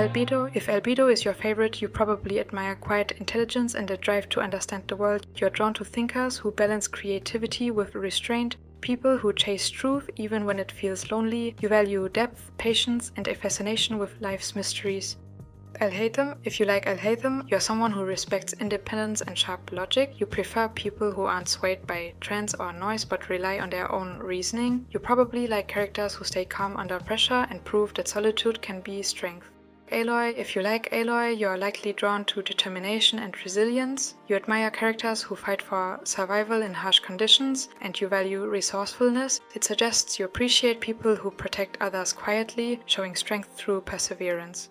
Albedo. If albedo is your favorite, you probably admire quiet intelligence and a drive to understand the world. You're drawn to thinkers who balance creativity with restraint, people who chase truth even when it feels lonely. You value depth, patience, and a fascination with life's mysteries. Al-Haytham. If you like Al-Haytham, you're someone who respects independence and sharp logic. You prefer people who aren't swayed by trends or noise but rely on their own reasoning. You probably like characters who stay calm under pressure and prove that solitude can be strength. Aloy. If you like Aloy, you're likely drawn to determination and resilience. You admire characters who fight for survival in harsh conditions, and you value resourcefulness. It suggests you appreciate people who protect others quietly, showing strength through perseverance.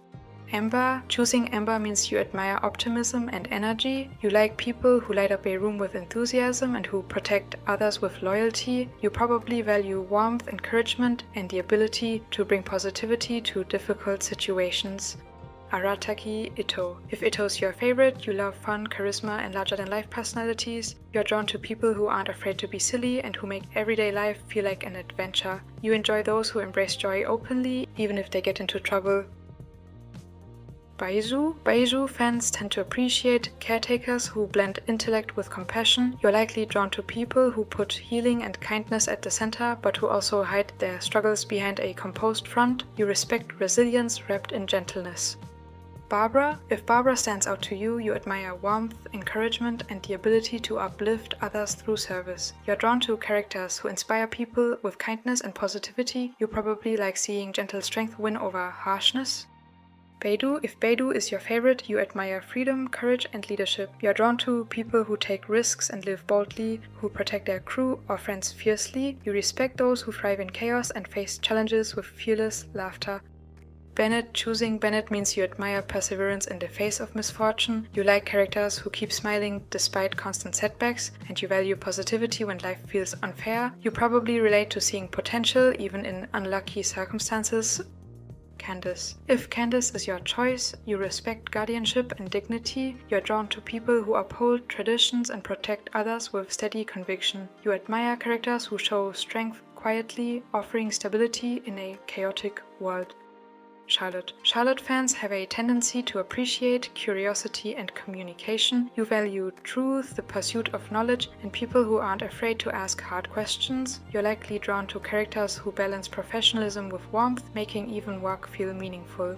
Amber. Choosing Amber means you admire optimism and energy. You like people who light up a room with enthusiasm and who protect others with loyalty. You probably value warmth, encouragement, and the ability to bring positivity to difficult situations. Arataki Ito. If Ito's your favorite, you love fun, charisma, and larger-than-life personalities. You're drawn to people who aren't afraid to be silly and who make everyday life feel like an adventure. You enjoy those who embrace joy openly, even if they get into trouble. Baizhu. Baizhu fans tend to appreciate caretakers who blend intellect with compassion. You're likely drawn to people who put healing and kindness at the center, but who also hide their struggles behind a composed front. You respect resilience wrapped in gentleness. Barbara. If Barbara stands out to you, you admire warmth, encouragement, and the ability to uplift others through service. You're drawn to characters who inspire people with kindness and positivity. You probably like seeing gentle strength win over harshness. Beidou. If Beidou is your favorite, you admire freedom, courage, and leadership. You're drawn to people who take risks and live boldly, who protect their crew or friends fiercely. You respect those who thrive in chaos and face challenges with fearless laughter. Bennett. Choosing Bennett means you admire perseverance in the face of misfortune. You like characters who keep smiling despite constant setbacks, and you value positivity when life feels unfair. You probably relate to seeing potential even in unlucky circumstances. Candace. If Candace is your choice, you respect guardianship and dignity. You're drawn to people who uphold traditions and protect others with steady conviction. You admire characters who show strength quietly, offering stability in a chaotic world. Charlotte. Charlotte fans have a tendency to appreciate curiosity and communication. You value truth, the pursuit of knowledge, and people who aren't afraid to ask hard questions. You're likely drawn to characters who balance professionalism with warmth, making even work feel meaningful.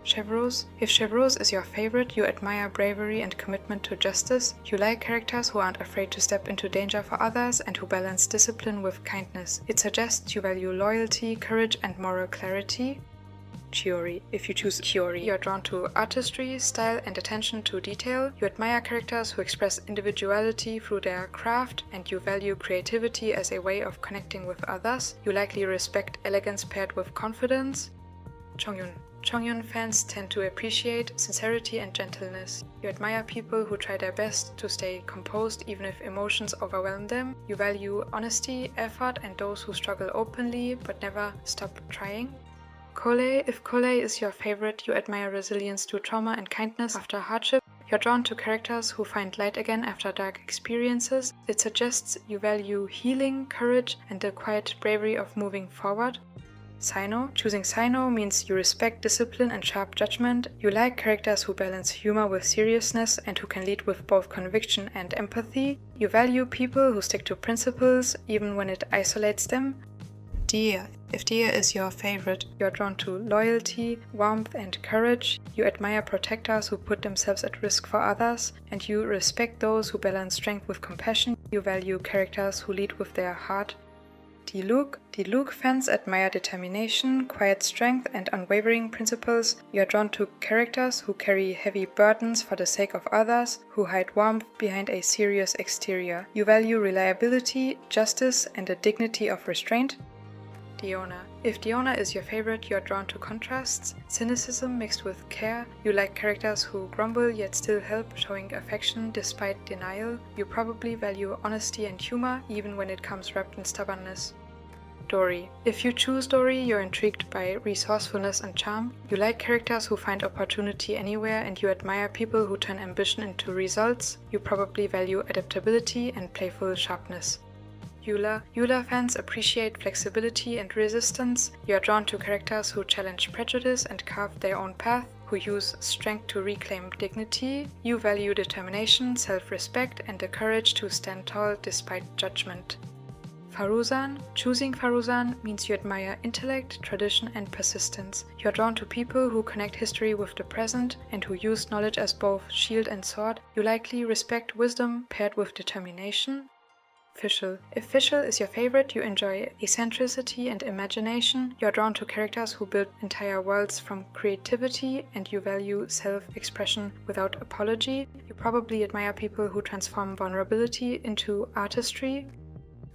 Chevreuse. If Chevreuse is your favorite, you admire bravery and commitment to justice. You like characters who aren't afraid to step into danger for others and who balance discipline with kindness. It suggests you value loyalty, courage, and moral clarity. Chiori. If you choose Chiori, you're drawn to artistry, style, and attention to detail. You admire characters who express individuality through their craft, and you value creativity as a way of connecting with others. You likely respect elegance paired with confidence. Chongyun. Chongyun fans tend to appreciate sincerity and gentleness. You admire people who try their best to stay composed even if emotions overwhelm them. You value honesty, effort, and those who struggle openly but never stop trying. Kole. If Kole is your favorite, you admire resilience to trauma and kindness after hardship. You're drawn to characters who find light again after dark experiences. It suggests you value healing, courage, and the quiet bravery of moving forward. Sino. Choosing Sino means you respect discipline and sharp judgment. You like characters who balance humor with seriousness and who can lead with both conviction and empathy. You value people who stick to principles even when it isolates them. Deer. If Deer is your favorite, you're drawn to loyalty, warmth, and courage. You admire protectors who put themselves at risk for others, and you respect those who balance strength with compassion. You value characters who lead with their heart. Diluc. Diluc fans admire determination, quiet strength, and unwavering principles. You are drawn to characters who carry heavy burdens for the sake of others, who hide warmth behind a serious exterior. You value reliability, justice, and the dignity of restraint. Diona. If Diona is your favorite, you are drawn to contrasts, cynicism mixed with care. You like characters who grumble yet still help, showing affection despite denial. You probably value honesty and humor, even when it comes wrapped in stubbornness. Dory. If you choose Dory, you're intrigued by resourcefulness and charm. You like characters who find opportunity anywhere, and you admire people who turn ambition into results. You probably value adaptability and playful sharpness. Eula. Eula fans appreciate flexibility and resistance. You are drawn to characters who challenge prejudice and carve their own path. who use strength to reclaim dignity. You value determination, self-respect, and the courage to stand tall despite judgment. Faruzan. Choosing Faruzan means you admire intellect, tradition, and persistence. You are drawn to people who connect history with the present and who use knowledge as both shield and sword. You likely respect wisdom paired with determination. Fischl. If Fischl is your favorite, you enjoy eccentricity and imagination. You are drawn to characters who build entire worlds from creativity, and you value self-expression without apology. You probably admire people who transform vulnerability into artistry.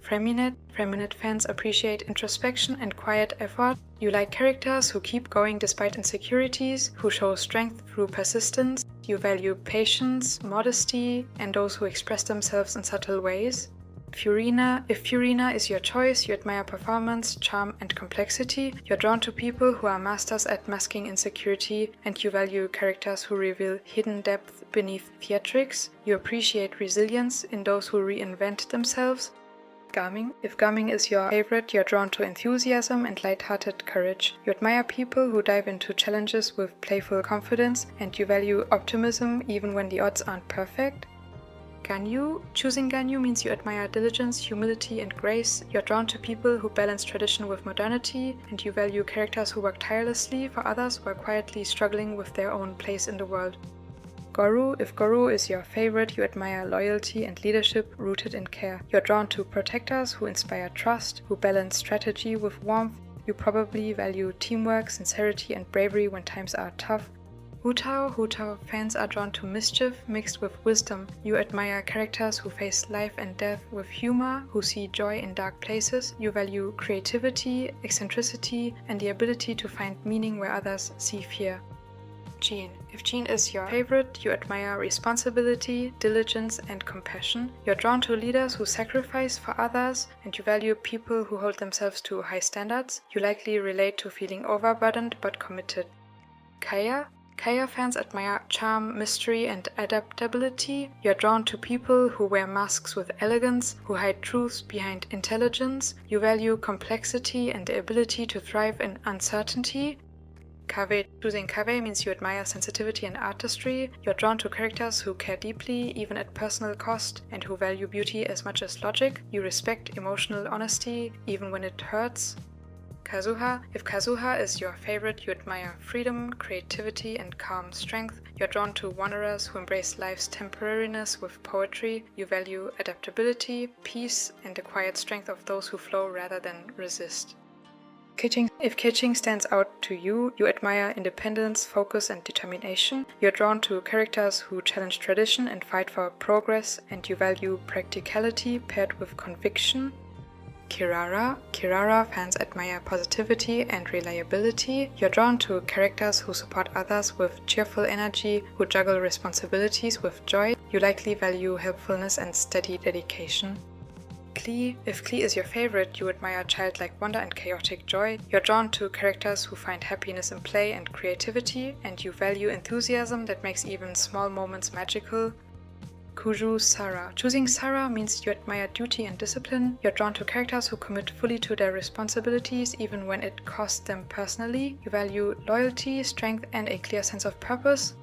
Freminet. Freminet fans appreciate introspection and quiet effort. You like characters who keep going despite insecurities, who show strength through persistence. You value patience, modesty, and those who express themselves in subtle ways. Furina. If Furina is your choice, you admire performance, charm, and complexity. You're drawn to people who are masters at masking insecurity, and you value characters who reveal hidden depth beneath theatrics. You appreciate resilience in those who reinvent themselves. Gaming. If Gaming is your favorite, you're drawn to enthusiasm and light-hearted courage. You admire people who dive into challenges with playful confidence, and you value optimism even when the odds aren't perfect. Ganyu. Choosing Ganyu means you admire diligence, humility, and grace. You're drawn to people who balance tradition with modernity, and you value characters who work tirelessly for others while quietly struggling with their own place in the world. Goru. If Goru is your favorite, you admire loyalty and leadership rooted in care. You're drawn to protectors who inspire trust, who balance strategy with warmth. You probably value teamwork, sincerity, and bravery when times are tough. Hutao. Hutao fans are drawn to mischief mixed with wisdom. You admire characters who face life and death with humor, who see joy in dark places. You value creativity, eccentricity, and the ability to find meaning where others see fear. Jean. If Jean is your favorite, you admire responsibility, diligence, and compassion. You're drawn to leaders who sacrifice for others, and you value people who hold themselves to high standards. You likely relate to feeling overburdened but committed. Kaya. Kaya fans admire charm, mystery, and adaptability. You're drawn to people who wear masks with elegance, who hide truths behind intelligence. You value complexity and the ability to thrive in uncertainty. Kaveh. Choosing Kaveh means you admire sensitivity and artistry. You're drawn to characters who care deeply, even at personal cost, and who value beauty as much as logic. You respect emotional honesty, even when it hurts. Kazuha. If Kazuha is your favorite, you admire freedom, creativity, and calm strength. You're drawn to wanderers who embrace life's temporariness with poetry. You value adaptability, peace, and the quiet strength of those who flow rather than resist. Keqing. If Keqing stands out to you, you admire independence, focus, and determination. You're drawn to characters who challenge tradition and fight for progress, and you value practicality paired with conviction. Kirara. Kirara fans admire positivity and reliability. You're drawn to characters who support others with cheerful energy, who juggle responsibilities with joy. You likely value helpfulness and steady dedication. Klee. If Klee is your favorite, you admire childlike wonder and chaotic joy. You're drawn to characters who find happiness in play and creativity, and you value enthusiasm that makes even small moments magical. Kuju. Sarah. Choosing Sarah means you admire duty and discipline. You're drawn to characters who commit fully to their responsibilities even when it costs them personally. You value loyalty, strength, and a clear sense of purpose.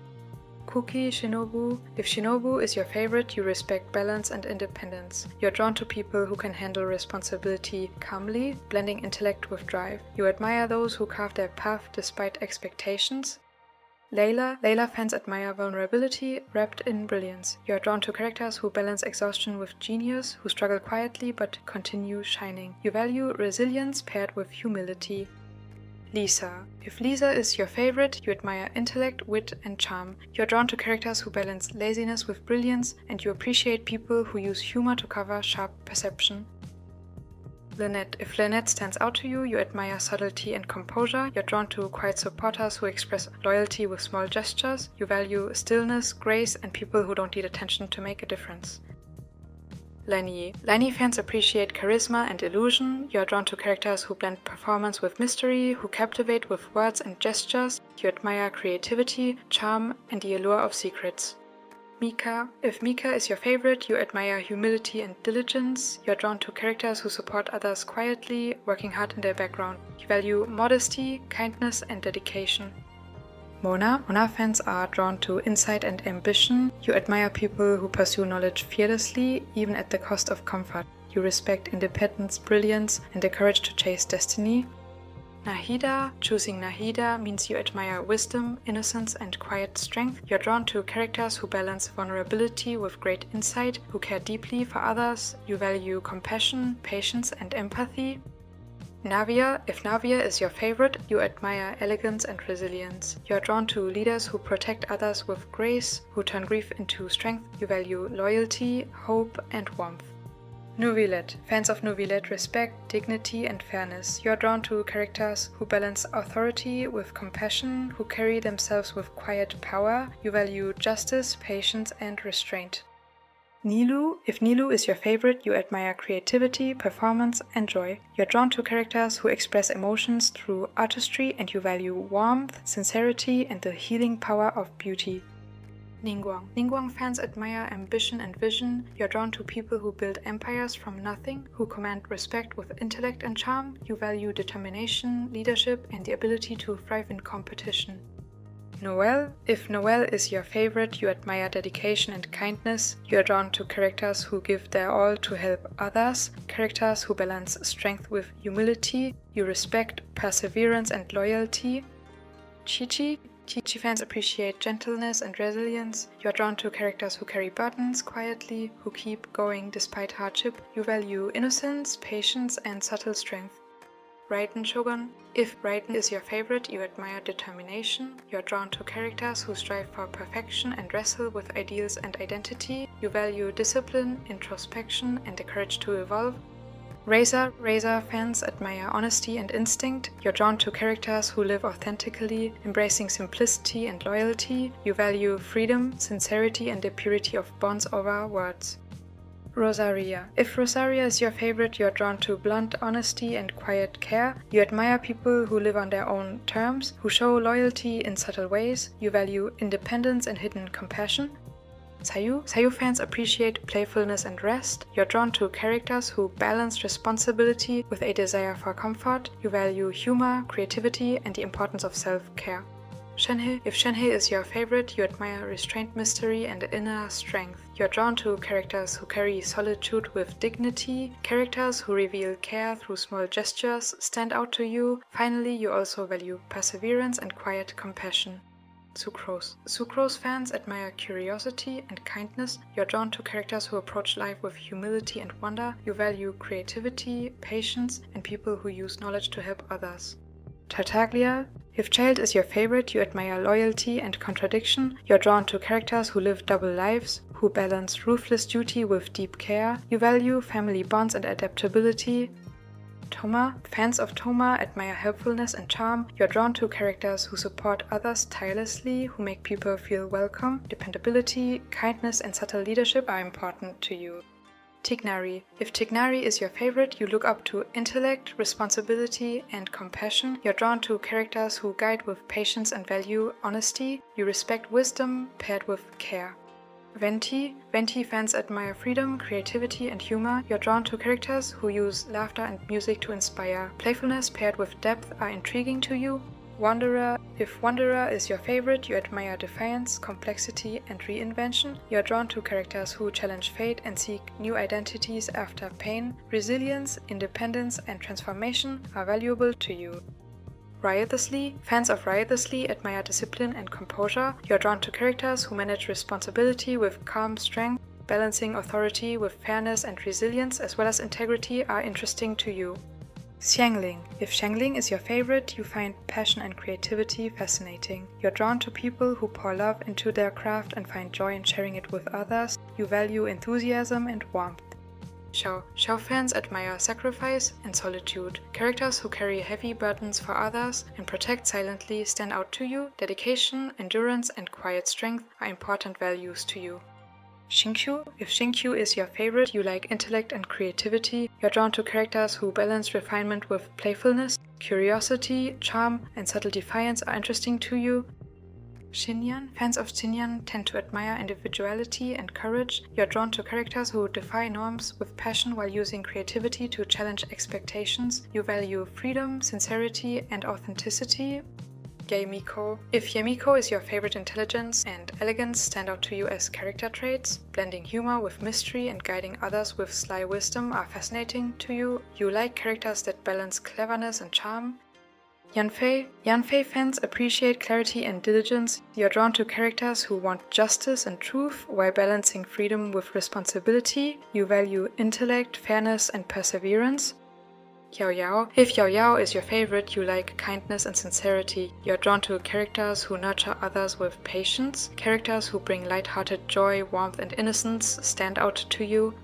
Kuki. Shinobu. If Shinobu is your favorite, you respect balance and independence. You're drawn to people who can handle responsibility calmly, blending intellect with drive. You admire those who carve their path despite expectations. Layla. Layla fans admire vulnerability wrapped in brilliance. You are drawn to characters who balance exhaustion with genius, who struggle quietly but continue shining. You value resilience paired with humility. Lisa. If Lisa is your favorite, you admire intellect, wit, and charm. You are drawn to characters who balance laziness with brilliance, and you appreciate people who use humor to cover sharp perception. Lynette. If Lynette stands out to you, you admire subtlety and composure. You're drawn to quiet supporters who express loyalty with small gestures. You value stillness, grace, and people who don't need attention to make a difference. Lainey. Lainey fans appreciate charisma and illusion. You are drawn to characters who blend performance with mystery, who captivate with words and gestures. You admire creativity, charm, and the allure of secrets. Mika. If Mika is your favorite, you admire humility and diligence. You are drawn to characters who support others quietly, working hard in their background. You value modesty, kindness, and dedication. Mona fans are drawn to insight and ambition. You admire people who pursue knowledge fearlessly, even at the cost of comfort. You respect independence, brilliance, and the courage to chase destiny. Nahida, choosing Nahida means you admire wisdom, innocence, and quiet strength. You're drawn to characters who balance vulnerability with great insight, who care deeply for others. You value compassion, patience, and empathy. Navia, if Navia is your favorite, you admire elegance and resilience. You are drawn to leaders who protect others with grace, who turn grief into strength. You value loyalty, hope, and warmth. Nuvilet. Fans of Nuvilet respect dignity and fairness. You are drawn to characters who balance authority with compassion, who carry themselves with quiet power. You value justice, patience, and restraint. Nilu. If Nilu is your favorite, you admire creativity, performance, and joy. You're drawn to characters who express emotions through artistry, and you value warmth, sincerity, and the healing power of beauty. Ningguang. Ningguang fans admire ambition and vision. You're drawn to people who build empires from nothing, who command respect with intellect and charm. You value determination, leadership, and the ability to thrive in competition. Noelle. If Noelle is your favorite, you admire dedication and kindness. You are drawn to characters who give their all to help others, characters who balance strength with humility. You respect perseverance and loyalty. Chi-Chi. Chi-Chi fans appreciate gentleness and resilience. You are drawn to characters who carry burdens quietly, who keep going despite hardship. You value innocence, patience, and subtle strength. Raiden Shogun. If Raiden is your favorite, you admire determination. You are drawn to characters who strive for perfection and wrestle with ideals and identity. You value discipline, introspection, and the courage to evolve. Razor fans admire honesty and instinct. You're drawn to characters who live authentically, embracing simplicity and loyalty. You value freedom, sincerity, and the purity of bonds over words. Rosaria. If Rosaria is your favorite, you're drawn to blunt honesty and quiet care. You admire people who live on their own terms, who show loyalty in subtle ways. You value independence and hidden compassion. Sayu fans appreciate playfulness and rest. You're drawn to characters who balance responsibility with a desire for comfort. You value humor, creativity, and the importance of self-care. Shenhe. If Shenhe is your favorite, you admire restrained mystery and inner strength. You're drawn to characters who carry solitude with dignity, characters who reveal care through small gestures, stand out to you. Finally, you also value perseverance and quiet compassion. Sucrose fans admire curiosity and kindness. You're drawn to characters who approach life with humility and wonder. You value creativity, patience, and people who use knowledge to help others. Tartaglia. If Child is your favorite, you admire loyalty and contradiction. You're drawn to characters who live double lives, who balance ruthless duty with deep care. You value family bonds and adaptability. Toma. Fans of Toma admire helpfulness and charm. You're drawn to characters who support others tirelessly, who make people feel welcome. Dependability, kindness, and subtle leadership are important to you. Tignari. If Tignari is your favorite, you look up to intellect, responsibility, and compassion. You're drawn to characters who guide with patience and value honesty. You respect wisdom paired with care. Venti fans admire freedom, creativity, and humor. You're drawn to characters who use laughter and music to inspire. Playfulness paired with depth are intriguing to you. Wanderer. If Wanderer is your favorite, you admire defiance, complexity, and reinvention. You're drawn to characters who challenge fate and seek new identities after pain. Resilience, independence, and transformation are valuable to you. Riotously. Fans of Riotously admire discipline and composure. You're drawn to characters who manage responsibility with calm strength. Balancing authority with fairness and resilience as well as integrity are interesting to you. Xiangling. If Xiangling is your favorite, you find passion and creativity fascinating. You're drawn to people who pour love into their craft and find joy in sharing it with others. You value enthusiasm and warmth. Xiao fans admire sacrifice and solitude. Characters who carry heavy burdens for others and protect silently stand out to you. Dedication, endurance, and quiet strength are important values to you. Xingqiu. If Xingqiu is your favorite, you like intellect and creativity. You're drawn to characters who balance refinement with playfulness. Curiosity, charm, and subtle defiance are interesting to you. Xinyan. Fans of Xinyan tend to admire individuality and courage. You're drawn to characters who defy norms with passion while using creativity to challenge expectations. You value freedom, sincerity, and authenticity. Yaemiko. If Yaemiko is your favorite, intelligence and elegance stand out to you as character traits. Blending humor with mystery and guiding others with sly wisdom are fascinating to you. You like characters that balance cleverness and charm. Yanfei. Yanfei fans appreciate clarity and diligence. You're drawn to characters who want justice and truth while balancing freedom with responsibility. You value intellect, fairness, and perseverance. Yao Yao. If Yao Yao is your favorite, you like kindness and sincerity. You're drawn to characters who nurture others with patience. Characters who bring light-hearted joy, warmth, and innocence stand out to you.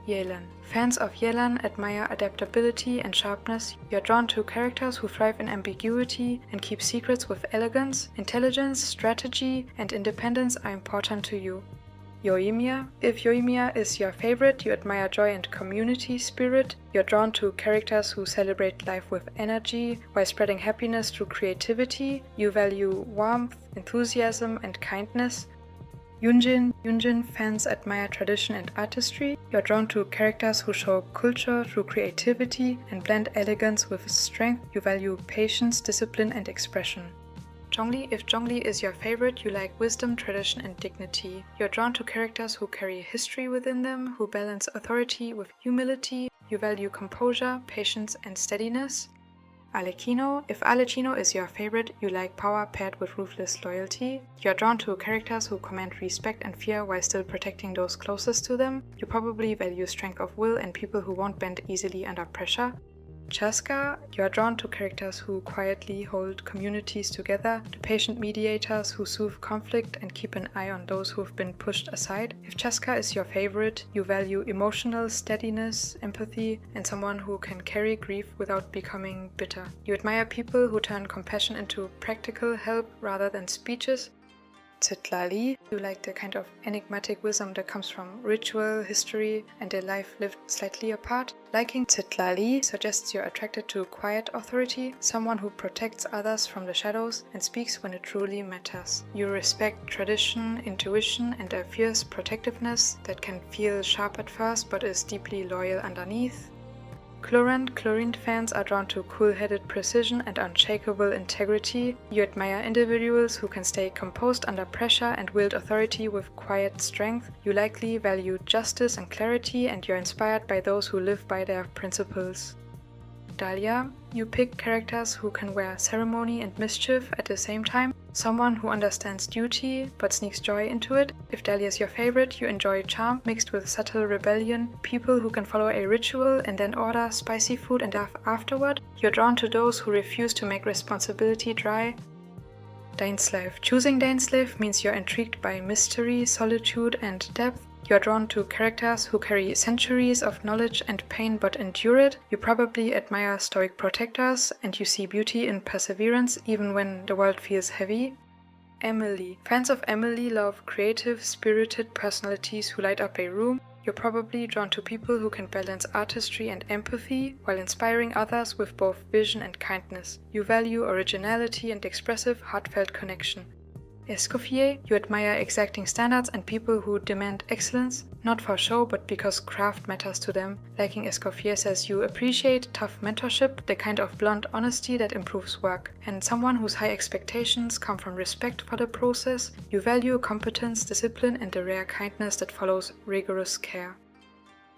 Yelan. Fans of Yelan admire adaptability and sharpness. You're drawn to characters who thrive in ambiguity and keep secrets with elegance. Intelligence, strategy, and independence are important to you. Yoimiya. If Yoimiya is your favorite, you admire joy and community spirit. You're drawn to characters who celebrate life with energy while spreading happiness through creativity. You value warmth, enthusiasm, and kindness. Yunjin. Yunjin fans admire tradition and artistry. You're drawn to characters who show culture through creativity and blend elegance with strength. You value patience, discipline, and expression. Zhongli. If Zhongli is your favorite, you like wisdom, tradition, and dignity. You're drawn to characters who carry history within them, who balance authority with humility. You value composure, patience, and steadiness. Alecchino. If Alecchino is your favorite, you like power paired with ruthless loyalty. You're drawn to characters who command respect and fear while still protecting those closest to them. You probably value strength of will and people who won't bend easily under pressure. Chaska. You are drawn to characters who quietly hold communities together, to patient mediators who soothe conflict and keep an eye on those who've been pushed aside. If Chaska is your favorite, you value emotional steadiness, empathy, and someone who can carry grief without becoming bitter. You admire people who turn compassion into practical help rather than speeches. Citlali. You like the kind of enigmatic wisdom that comes from ritual, history, and a life lived slightly apart. Liking Citlali suggests you're attracted to quiet authority, someone who protects others from the shadows and speaks when it truly matters. You respect tradition, intuition, and a fierce protectiveness that can feel sharp at first but is deeply loyal underneath. Chlorant. Chlorant fans are drawn to cool-headed precision and unshakable integrity. You admire individuals who can stay composed under pressure and wield authority with quiet strength. You likely value justice and clarity, and you're inspired by those who live by their principles. Dahlia. You pick characters who can wear ceremony and mischief at the same time. Someone who understands duty but sneaks joy into it. If Dahlia is your favorite, you enjoy charm mixed with subtle rebellion, people who can follow a ritual and then order spicy food and laugh afterward. You're drawn to those who refuse to make responsibility dry. Dainsleif. Choosing Dainsleif means you're intrigued by mystery, solitude, and depth. You are drawn to characters who carry centuries of knowledge and pain but endure it. You probably admire stoic protectors, and you see beauty in perseverance even when the world feels heavy. Emily. Fans of Emily love creative, spirited personalities who light up a room. You're probably drawn to people who can balance artistry and empathy while inspiring others with both vision and kindness. You value originality and expressive, heartfelt connection. Escoffier. You admire exacting standards and people who demand excellence, not for show but because craft matters to them. Liking Escoffier says you appreciate tough mentorship, the kind of blunt honesty that improves work, and someone whose high expectations come from respect for the process. You value competence, discipline, and the rare kindness that follows rigorous care.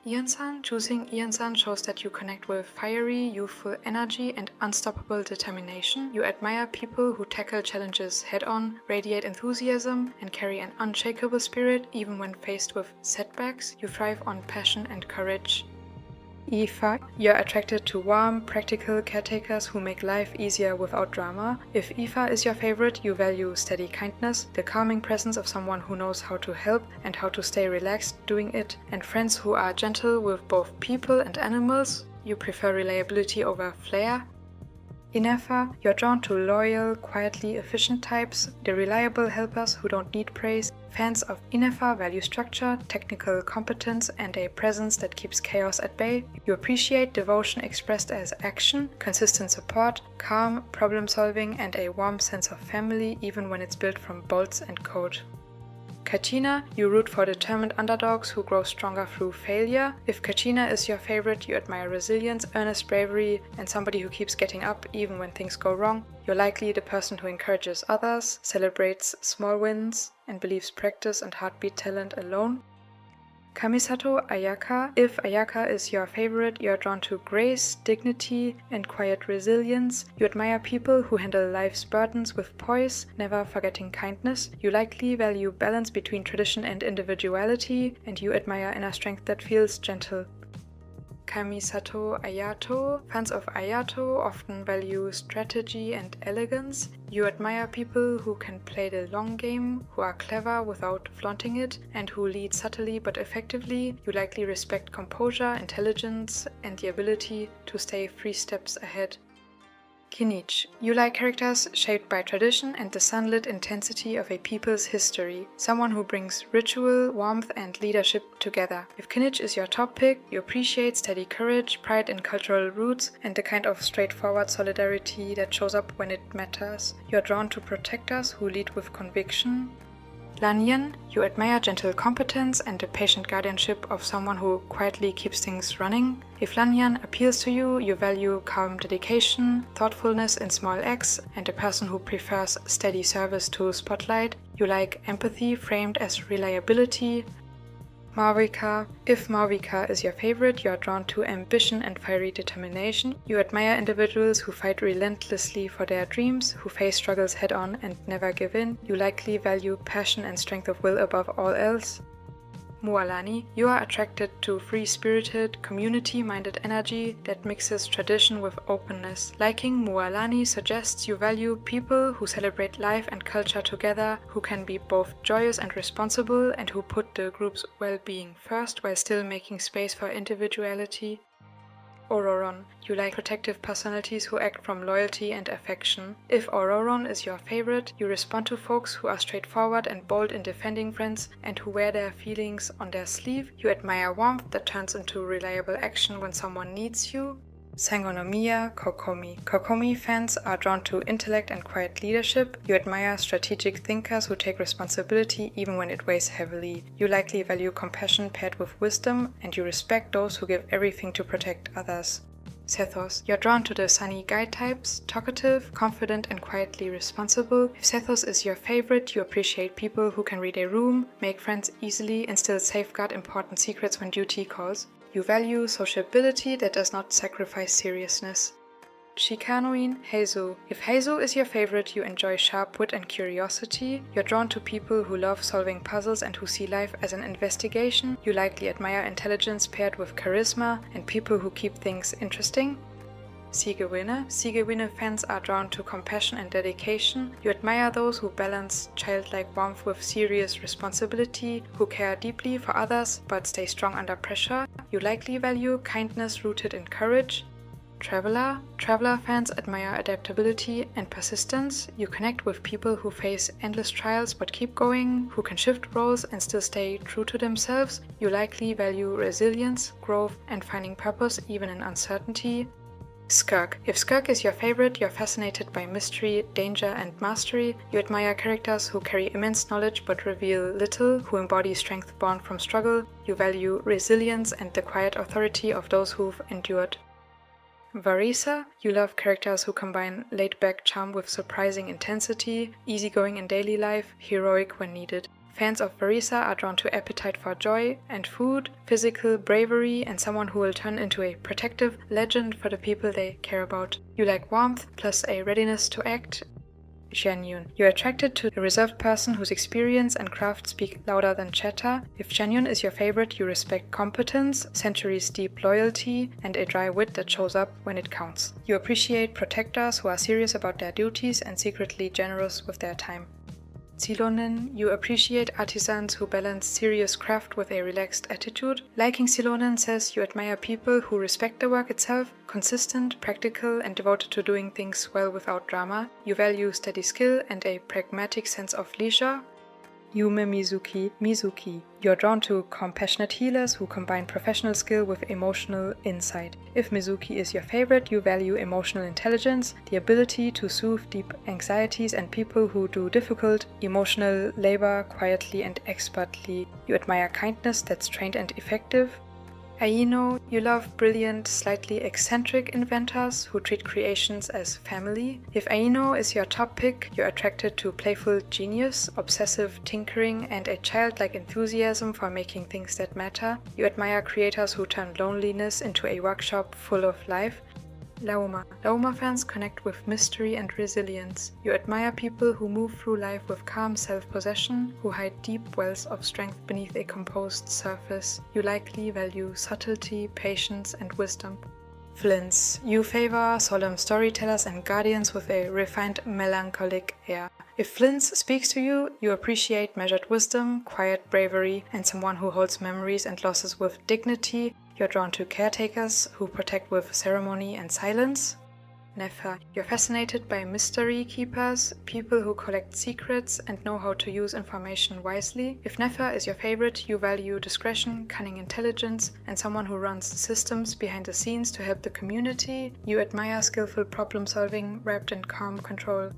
Ian-san. Choosing Ian-san shows that you connect with fiery, youthful energy and unstoppable determination. You admire people who tackle challenges head-on, radiate enthusiasm, and carry an unshakable spirit even when faced with setbacks. You thrive on passion and courage. Aoife. You're attracted to warm, practical caretakers who make life easier without drama. If Aoife is your favorite, you value steady kindness, the calming presence of someone who knows how to help and how to stay relaxed doing it, and friends who are gentle with both people and animals. You prefer reliability over flair. Inefa. You're drawn to loyal, quietly efficient types, the reliable helpers who don't need praise. Fans of Inefa value structure, technical competence, and a presence that keeps chaos at bay. You appreciate devotion expressed as action, consistent support, calm problem solving, and a warm sense of family even when it's built from bolts and code. Kachina, you root for determined underdogs who grow stronger through failure. If Kachina is your favorite, you admire resilience, earnest bravery, and somebody who keeps getting up even when things go wrong. You're likely the person who encourages others, celebrates small wins, and believes practice and heartbeat talent alone. Kamisato Ayaka. If Ayaka is your favorite, you are drawn to grace, dignity, and quiet resilience. You admire people who handle life's burdens with poise, never forgetting kindness. You likely value balance between tradition and individuality, and you admire inner strength that feels gentle. Kamisato Ayato. Fans of Ayato often value strategy and elegance. You admire people who can play the long game, who are clever without flaunting it, and who lead subtly but effectively. You likely respect composure, intelligence, and the ability to stay 3 steps ahead. Kinich. You like characters shaped by tradition and the sunlit intensity of a people's history. Someone who brings ritual, warmth, and leadership together. If Kinich is your top pick, you appreciate steady courage, pride in cultural roots, and the kind of straightforward solidarity that shows up when it matters. You are drawn to protectors who lead with conviction. Lanyan, you admire gentle competence and the patient guardianship of someone who quietly keeps things running. If Lanyan appeals to you, you value calm dedication, thoughtfulness in small acts, and a person who prefers steady service to spotlight. You like empathy framed as reliability. Marvika. If Marvika is your favorite, you are drawn to ambition and fiery determination. You admire individuals who fight relentlessly for their dreams, who face struggles head-on and never give in. You likely value passion and strength of will above all else. Mualani. You are attracted to free-spirited, community-minded energy that mixes tradition with openness. Liking Mualani suggests you value people who celebrate life and culture together, who can be both joyous and responsible, and who put the group's well-being first while still making space for individuality. Ororon. You like protective personalities who act from loyalty and affection. If Ororon is your favorite, you respond to folks who are straightforward and bold in defending friends and who wear their feelings on their sleeve. You admire warmth that turns into reliable action when someone needs you. Sangonomiya Kokomi. Kokomi fans are drawn to intellect and quiet leadership. You admire strategic thinkers who take responsibility even when it weighs heavily. You likely value compassion paired with wisdom, and you respect those who give everything to protect others. Sethos. You're drawn to the sunny guide types, talkative, confident, and quietly responsible. If Sethos is your favorite, you appreciate people who can read a room, make friends easily, and still safeguard important secrets when duty calls. You value sociability that does not sacrifice seriousness. Shikanoin Heizu. If Heizu is your favorite, you enjoy sharp wit and curiosity. You're drawn to people who love solving puzzles and who see life as an investigation. You likely admire intelligence paired with charisma and people who keep things interesting. Siegewinne. Siegewinne fans are drawn to compassion and dedication. You admire those who balance childlike warmth with serious responsibility, who care deeply for others but stay strong under pressure. You likely value kindness rooted in courage. Traveler. Traveler fans admire adaptability and persistence. You connect with people who face endless trials but keep going, who can shift roles and still stay true to themselves. You likely value resilience, growth, and finding purpose even in uncertainty. Skirk. If Skirk is your favorite, you're fascinated by mystery, danger, and mastery. You admire characters who carry immense knowledge but reveal little, who embody strength born from struggle. You value resilience and the quiet authority of those who've endured. Varisa. You love characters who combine laid-back charm with surprising intensity, easygoing in daily life, heroic when needed. Fans of Varisa are drawn to appetite for joy and food, physical bravery, and someone who will turn into a protective legend for the people they care about. You like warmth plus a readiness to act. Xianyun. You're attracted to a reserved person whose experience and craft speak louder than chatter. If Xianyun is your favorite, you respect competence, centuries-deep loyalty, and a dry wit that shows up when it counts. You appreciate protectors who are serious about their duties and secretly generous with their time. Xilonen. You appreciate artisans who balance serious craft with a relaxed attitude. Liking Xilonen says you admire people who respect the work itself, consistent, practical, and devoted to doing things well without drama. You value steady skill and a pragmatic sense of leisure. Yume Mizuki. You're drawn to compassionate healers who combine professional skill with emotional insight. If Mizuki is your favorite, you value emotional intelligence, the ability to soothe deep anxieties, and people who do difficult emotional labor quietly and expertly. You admire kindness that's trained and effective. Aino, you love brilliant, slightly eccentric inventors who treat creations as family. If Aino is your top pick, you're attracted to playful genius, obsessive tinkering, and a childlike enthusiasm for making things that matter. You admire creators who turn loneliness into a workshop full of life. Lauma. Lauma fans connect with mystery and resilience. You admire people who move through life with calm self-possession, who hide deep wells of strength beneath a composed surface. You likely value subtlety, patience, and wisdom. Flints. You favor solemn storytellers and guardians with a refined, melancholic air. If Flints speaks to you, you appreciate measured wisdom, quiet bravery, and someone who holds memories and losses with dignity. You're drawn to caretakers who protect with ceremony and silence. Nefer. You're fascinated by mystery keepers, people who collect secrets and know how to use information wisely. If Nefer is your favorite, you value discretion, cunning intelligence, and someone who runs systems behind the scenes to help the community. You admire skillful problem solving wrapped in calm control.